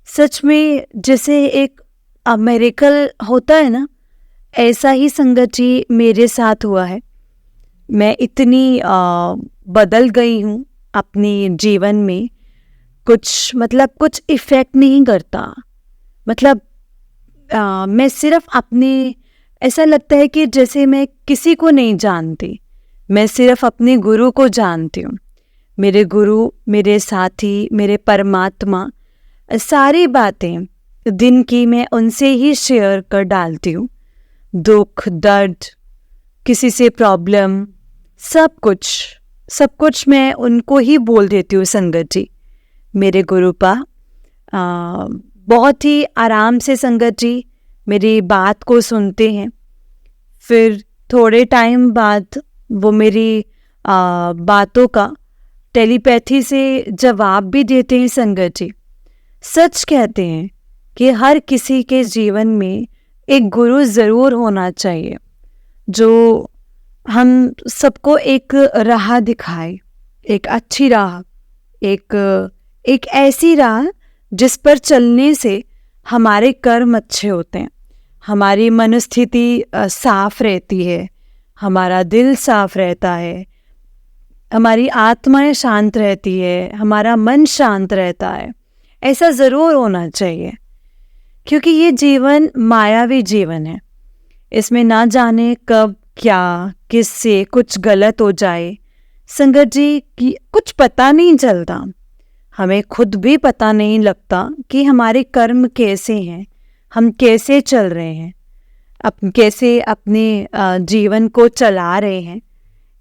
सच में जैसे एक मिरेकल होता है ना, ऐसा ही संगत जी मेरे साथ हुआ है। मैं इतनी बदल गई हूँ अपनी जीवन में। कुछ इफ़ेक्ट नहीं करता। मैं सिर्फ अपने, ऐसा लगता है कि जैसे मैं किसी को नहीं जानती, मैं सिर्फ अपने गुरु को जानती हूँ। मेरे गुरु, मेरे साथी, मेरे परमात्मा, सारी बातें दिन की मैं उनसे ही शेयर कर डालती हूँ। दुख, दर्द, किसी से प्रॉब्लम, सब कुछ मैं उनको ही बोल देती हूँ संगत जी। मेरे गुरु पा बहुत ही आराम से संगत जी मेरी बात को सुनते हैं। फिर थोड़े टाइम बाद वो मेरी बातों का टेलीपैथी से जवाब भी देते हैं संगत जी। सच कहते हैं कि हर किसी के जीवन में एक गुरु ज़रूर होना चाहिए जो हम सबको एक राह दिखाए, एक अच्छी राह, एक ऐसी राह जिस पर चलने से हमारे कर्म अच्छे होते हैं, हमारी मनस्थिति साफ रहती है, हमारा दिल साफ रहता है, हमारी आत्माएं शांत रहती है, हमारा मन शांत रहता है। ऐसा ज़रूर होना चाहिए, क्योंकि ये जीवन मायावी जीवन है। इसमें ना जाने कब क्या किससे कुछ गलत हो जाए संगत जी कि कुछ पता नहीं चलता। हमें खुद भी पता नहीं लगता कि हमारे कर्म कैसे हैं, हम कैसे चल रहे हैं, कैसे अपने जीवन को चला रहे हैं।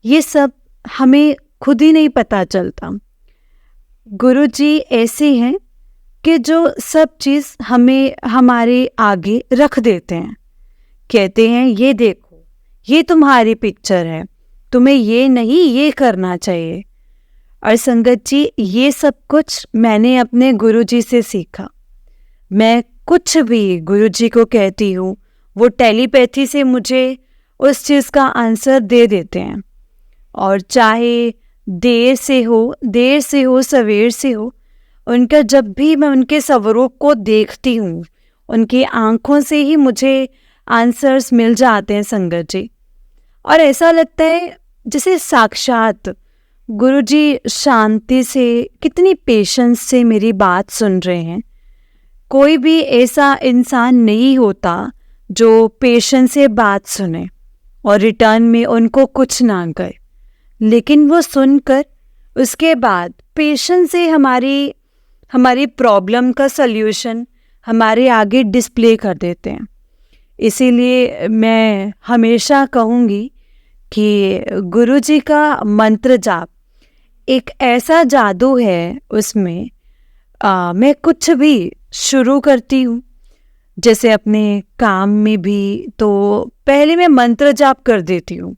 ये सब हमें खुद ही नहीं पता चलता। गुरु जी ऐसे हैं कि जो सब चीज़ हमें हमारे आगे रख देते हैं। कहते हैं, ये देखो, ये तुम्हारी पिक्चर है, तुम्हें ये नहीं, ये करना चाहिए। और संगत जी, ये सब कुछ मैंने अपने गुरुजी से सीखा। मैं कुछ भी गुरुजी को कहती हूँ, वो टेलीपैथी से मुझे उस चीज़ का आंसर दे देते हैं। और चाहे देर से हो सवेर से हो, उनका जब भी मैं उनके स्वरूप को देखती हूँ, उनकी आँखों से ही मुझे आंसर्स मिल जाते हैं संगत जी। और ऐसा लगता है जैसे साक्षात गुरुजी शांति से, कितनी पेशेंस से मेरी बात सुन रहे हैं। कोई भी ऐसा इंसान नहीं होता जो पेशेंस से बात सुने और रिटर्न में उनको कुछ ना कहे, लेकिन वो सुनकर उसके बाद पेशेंस से हमारी प्रॉब्लम का सल्यूशन हमारे आगे डिस्प्ले कर देते हैं। इसीलिए मैं हमेशा कहूँगी कि गुरुजी का मंत्र जाप एक ऐसा जादू है, उसमें मैं कुछ भी शुरू करती हूँ, जैसे अपने काम में भी, तो पहले मैं मंत्र जाप कर देती हूँ।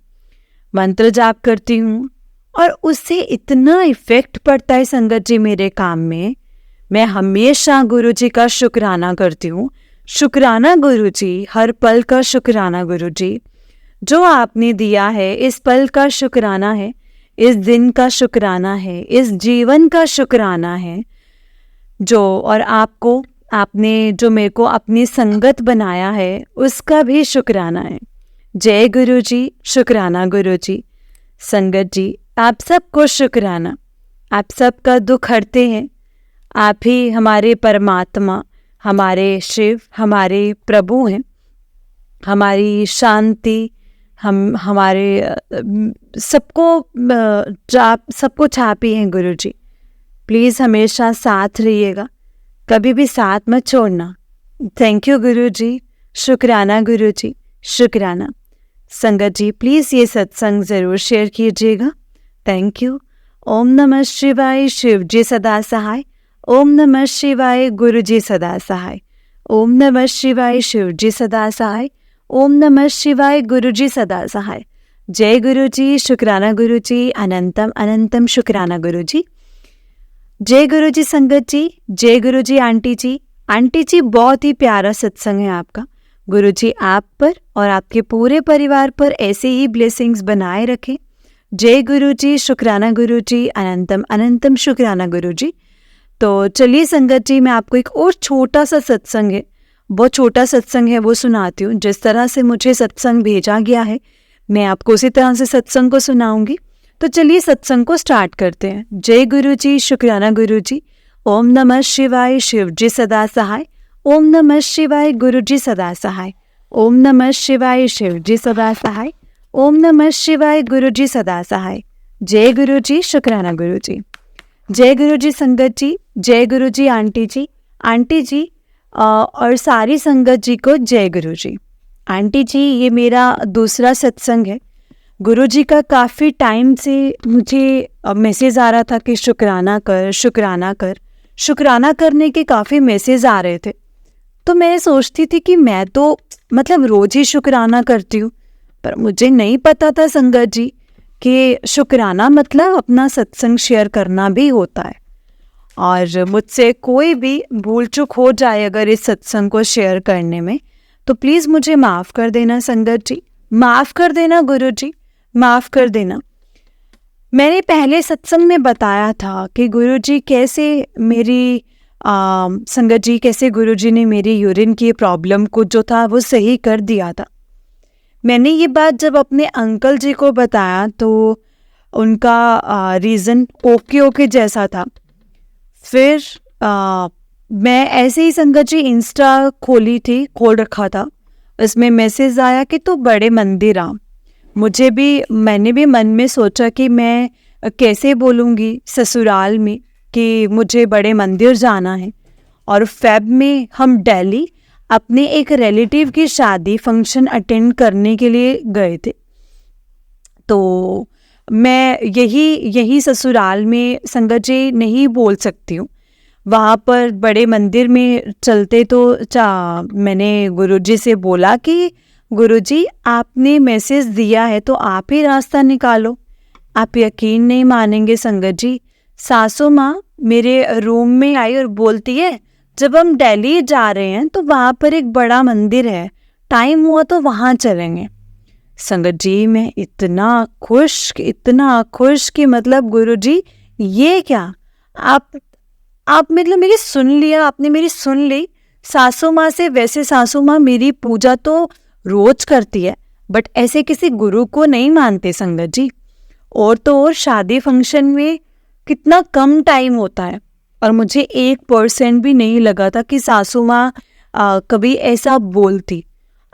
मंत्र जाप करती हूँ और उससे इतना इफ़ेक्ट पड़ता है संगत जी मेरे काम में। मैं हमेशा गुरुजी का शुक्राना करती हूँ। शुक्राना गुरुजी, हर पल का शुक्राना गुरुजी। जो आपने दिया है इस पल का शुक्राना है, इस दिन का शुक्राना है, इस जीवन का शुक्राना है। और आपने जो मेरे को अपनी संगत बनाया है उसका भी शुक्राना है। जय गुरुजी, शुक्राना गुरुजी। संगत जी, आप सबको शुक्राना। आप सबका दुख हरते हैं। आप ही हमारे परमात्मा, हमारे शिव, हमारे प्रभु हैं। हमारी शांति, हम हमारे सबको छापी हैं गुरुजी। प्लीज़ हमेशा साथ रहिएगा, कभी भी साथ मत छोड़ना। थैंक यू गुरुजी, शुक्राना गुरुजी, शुक्राना। संगत जी प्लीज़ ये सत्संग ज़रूर शेयर कीजिएगा। Thank you. ओम नमः शिवाय, शिव जी सदा सहाय। ओम नमः शिवाय, गुरु जी सदा सहाय। ओम नमः शिवाय, शिव जी सदा सहाय। ओम नमः शिवाय, गुरु जी सदा सहाय। जय गुरु जी, शुक्राना गुरु जी, अनंतम अनंतम शुक्राना गुरु जी। जय गुरु जी संगत जी, जय गुरु जी आंटी जी। आंटी जी बहुत ही प्यारा सत्संग है आपका। गुरु जी आप पर और आपके पूरे परिवार पर ऐसे ही ब्लेसिंग्स बनाए रखें। जय गुरु जी, शुक्राना गुरु जी, अनंतम अनंतम शुक्राना गुरु जी। तो चलिए संगत जी, मैं आपको एक और छोटा सा सत्संग है, बहुत छोटा सत्संग है, वो सुनाती हूँ। जिस तरह से मुझे सत्संग भेजा गया है मैं आपको उसी तरह से सत्संग को सुनाऊंगी। तो चलिए सत्संग को स्टार्ट करते हैं। जय गुरु जी, शुक्राना गुरु जी। ओम नमः शिवाय, शिव जी सदा सहाय। ओम नमः शिवाय, गुरु जी सदा सहाय। ओम नमः शिवाय, शिव जी सदा सहाय। ओम नमः शिवाय, गुरु जी सदा सहाय। जय गुरु जी, शुक्राना गुरु जी। जय गुरु जी संगत जी, जय गुरु जी आंटी जी। आंटी जी और सारी संगत जी को जय गुरु जी। आंटी जी ये मेरा दूसरा सत्संग है। गुरु जी का काफ़ी टाइम से मुझे मैसेज आ रहा था कि शुक्राना कर, शुक्राना कर। शुक्राना करने के काफ़ी मैसेज आ रहे थे। तो मैं सोचती थी कि मैं तो मतलब रोज़ ही शुक्राना करती हूँ, पर मुझे नहीं पता था संगत जी कि शुक्राना मतलब अपना सत्संग शेयर करना भी होता है। और मुझसे कोई भी भूल चूक हो जाए अगर इस सत्संग को शेयर करने में, तो प्लीज़ मुझे माफ़ कर देना संगत जी, माफ़ कर देना गुरु जी, माफ़ कर देना। मैंने पहले सत्संग में बताया था कि गुरु जी कैसे मेरी संगत जी कैसे गुरु जी ने मेरी यूरिन की प्रॉब्लम को जो था वो सही कर दिया था। मैंने ये बात जब अपने अंकल जी को बताया तो उनका रीज़न ओके जैसा था। फिर मैं ऐसे ही संगत जी इंस्टा खोल रखा था। इसमें मैसेज आया कि तू बड़े मंदिर आ। मैंने भी मन में सोचा कि मैं कैसे बोलूँगी ससुराल में कि मुझे बड़े मंदिर जाना है। और फेब में हम दिल्ली अपने एक रिलेटिव की शादी फंक्शन अटेंड करने के लिए गए थे। तो मैं यही ससुराल में संगत जी नहीं बोल सकती हूँ। वहाँ पर बड़े मंदिर में चलते तो मैंने गुरुजी से बोला कि गुरुजी आपने मैसेज दिया है तो आप ही रास्ता निकालो। आप यकीन नहीं मानेंगे संगत जी, सासू माँ मेरे रूम में आई और बोलती है जब हम दिल्ली जा रहे हैं तो वहाँ पर एक बड़ा मंदिर है, टाइम हुआ तो वहाँ चलेंगे। संगत जी मैं इतना खुश कि मतलब गुरुजी ये क्या आप मतलब आपने मेरी सुन ली। सासू माँ से, वैसे सासू माँ मेरी पूजा तो रोज करती है, बट ऐसे किसी गुरु को नहीं मानते संगत जी। और तो और शादी फंक्शन में कितना कम टाइम होता है, और मुझे 1% भी नहीं लगा था कि सासू माँ कभी ऐसा बोलती।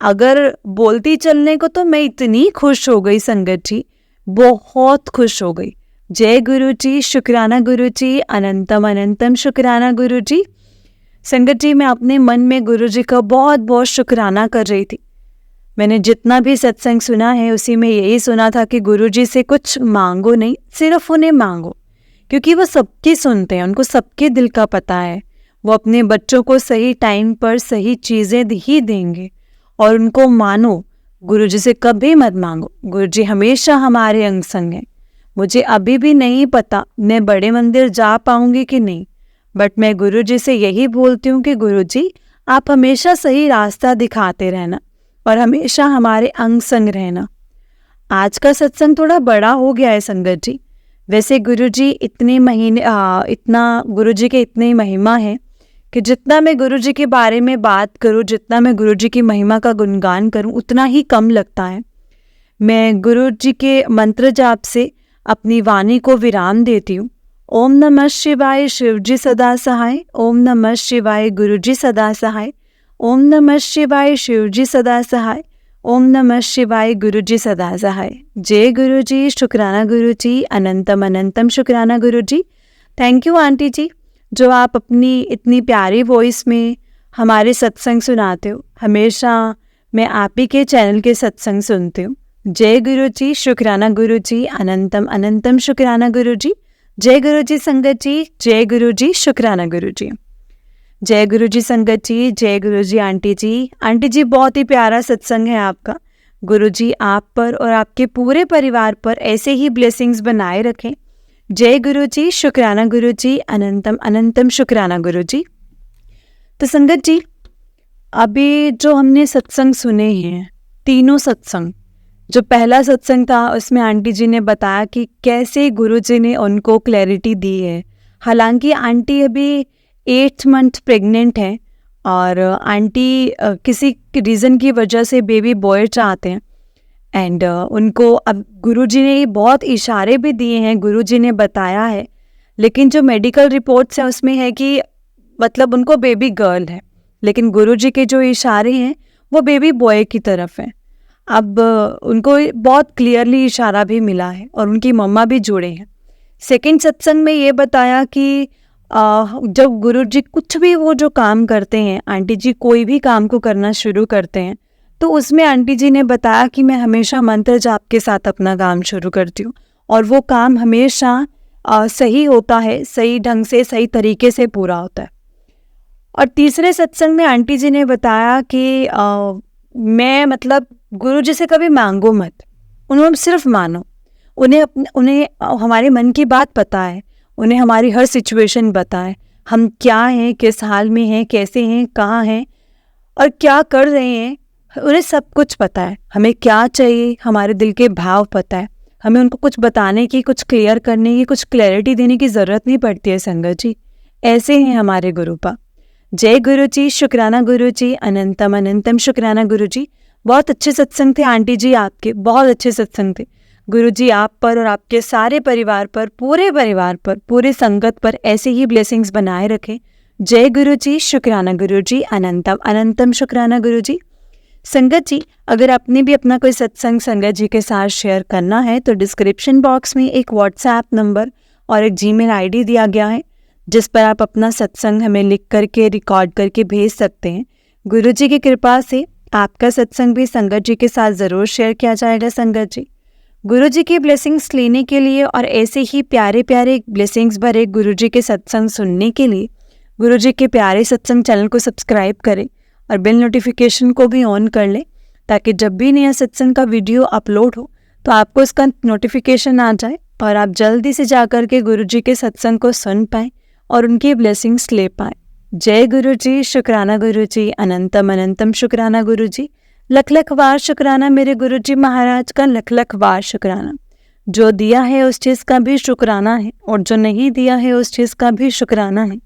अगर बोलती चलने को तो मैं इतनी खुश हो गई संगत जी, बहुत खुश हो गई। जय गुरु जी, शुक्राना गुरु जी, अनंतम अनंतम शुक्राना गुरु जी। संगत जी मैं अपने मन में गुरु जी का बहुत बहुत शुक्राना कर रही थी। मैंने जितना भी सत्संग सुना है उसी में यही सुना था कि गुरु जी से कुछ मांगो नहीं, सिर्फ उन्हें मांगो, क्योंकि वो सबकी सुनते हैं, उनको सबके दिल का पता है। वो अपने बच्चों को सही टाइम पर सही चीज़ें ही देंगे। और उनको मानो, गुरु जी से कभी मत मांगो। गुरु जी हमेशा हमारे अंग संग हैं। मुझे अभी भी नहीं पता मैं बड़े मंदिर जा पाऊंगी कि नहीं, बट मैं गुरु जी से यही बोलती हूँ कि गुरु जी आप हमेशा सही रास्ता दिखाते रहना और हमेशा हमारे अंग संग रहना। आज का सत्संग थोड़ा बड़ा हो गया है संगत जी। वैसे गुरु जी गुरु जी के इतनी महिमा है कि जितना मैं गुरु जी के बारे में बात करूँ, जितना मैं गुरु जी की महिमा का गुणगान करूँ, उतना ही कम लगता है। मैं गुरु जी के मंत्र जाप से अपनी वाणी को विराम देती हूँ ओम नमः शिवाय शिव जी सदा सहाय। ओम नमः शिवाय गुरु जी सदा सहाय। ओम नमः शिवाय शिव जी सदा सहाय। ओम नमः शिवाय गुरु जी सदा सहाय। जय गुरु जी, शुक्राना गुरु जी, अनंतम अनंतम शुक्राना गुरु जी। थैंक यू आंटी जी, जो आप अपनी इतनी प्यारी वॉइस में हमारे सत्संग सुनाते हो। हमेशा मैं आप ही के चैनल के सत्संग सुनती हूँ। जय गुरु जी, शुक्राना गुरु जी, अनंतम अनंतम शुक्राना गुरु जी। जय गुरु जी संगत जी, जय गुरु जी, शुक्राना गुरु जी। जय गुरु जी संगत जी, जय गुरु जी आंटी जी। आंटी जी बहुत ही प्यारा सत्संग है आपका। गुरु जी आप पर और आपके पूरे परिवार पर ऐसे ही ब्लेसिंग्स बनाए रखें। जय गुरु जी, शुक्राना गुरु जी, अनंतम अनंतम शुक्राना गुरु जी। तो संगत जी, अभी जो हमने सत्संग सुने हैं, तीनों सत्संग, जो पहला सत्संग था उसमें आंटी जी ने बताया कि कैसे गुरु जी ने उनको क्लैरिटी दी है। हालांकि आंटी अभी 8th मंथ प्रेग्नेंट है और आंटी किसी रीज़न की वजह से बेबी बॉय चाहते हैं एंड उनको अब गुरुजी ने बहुत इशारे भी दिए हैं, गुरुजी ने बताया है, लेकिन जो मेडिकल रिपोर्ट्स है उसमें है कि मतलब उनको बेबी गर्ल है, लेकिन गुरुजी के जो इशारे हैं वो बेबी बॉय की तरफ है। अब उनको बहुत क्लियरली इशारा भी मिला है और उनकी मम्मा भी जुड़े हैं। सेकंड सत्संग में ये बताया कि जब गुरुजी कुछ भी वो जो काम करते हैं, आंटी जी कोई भी काम को करना शुरू करते हैं तो उसमें आंटी जी ने बताया कि मैं हमेशा मंत्र जाप के साथ अपना काम शुरू करती हूँ और वो काम हमेशा सही होता है, सही ढंग से, सही तरीके से पूरा होता है। और तीसरे सत्संग में आंटी जी ने बताया कि मैं मतलब गुरु जी से कभी मांगो मत, उन्हें सिर्फ मानो। उन्हें हमारे मन की बात पता है, उन्हें हमारी हर सिचुएशन पता है, हम क्या हैं, किस हाल में हैं, कैसे हैं, कहाँ हैं और क्या कर रहे हैं, उन्हें सब कुछ पता है। हमें क्या चाहिए, हमारे दिल के भाव पता है। हमें उनको कुछ बताने की, कुछ क्लियर करने की, कुछ क्लैरिटी देने की ज़रूरत नहीं पड़ती है संगत जी। ऐसे हैं हमारे गुरुपा। जय गुरु जी, शुक्राना गुरु जी, अनंतम अनंतम शुक्राना गुरु जी। बहुत अच्छे सत्संग थे आंटी जी आपके, बहुत अच्छे सत्संग थे। गुरु जी आप पर और आपके सारे परिवार पर, पूरे परिवार पर, पूरे संगत पर ऐसे ही ब्लेसिंग्स बनाए रखें। जय गुरु जी, शुक्राना गुरु जी, अनंतम अनंतम शुक्राना गुरु जी। संगत जी, अगर आपने भी अपना कोई सत्संग संगत जी के साथ शेयर करना है तो डिस्क्रिप्शन बॉक्स में एक व्हाट्सएप नंबर और एक जीमेल आईडी दिया गया है, जिस पर आप अपना सत्संग हमें लिख करके, रिकॉर्ड करके भेज सकते हैं। गुरु जी की कृपा से आपका सत्संग भी संगत जी के साथ ज़रूर शेयर किया जाएगा। संगत जी, गुरु जी की ब्लेसिंग्स लेने के लिए और ऐसे ही प्यारे प्यारे ब्लेसिंग्स भरे गुरु जी के सत्संग सुनने के लिए गुरु जी के प्यारे सत्संग चैनल को सब्सक्राइब करें और बेल नोटिफिकेशन को भी ऑन कर लें, ताकि जब भी नया सत्संग का वीडियो अपलोड हो तो आपको इसका नोटिफिकेशन आ जाए और आप जल्दी से जाकर के गुरु जी के सत्संग को सुन पाएँ और उनकी ब्लेसिंग्स ले पाएँ। जय गुरु जी, शुक्राना गुरु जी, अनंतम अनंतम शुक्राना गुरु जी। लख लख बार शुक्राना मेरे गुरु जी महाराज का, लख लख बार शुक्राना। जो दिया है उस चीज़ का भी शुक्राना है और जो नहीं दिया है उस चीज़ का भी शुक्राना है,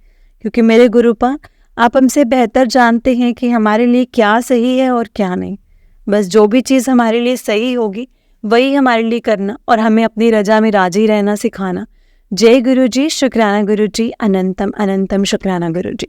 क्योंकि मेरे गुरुपा आप हमसे बेहतर जानते हैं कि हमारे लिए क्या सही है और क्या नहीं। बस जो भी चीज़ हमारे लिए सही होगी वही हमारे लिए करना और हमें अपनी रजा में राजी रहना सिखाना। जय गुरु जी, शुक्राना गुरु जी, अनंतम अनंतम शुक्राना गुरु जी।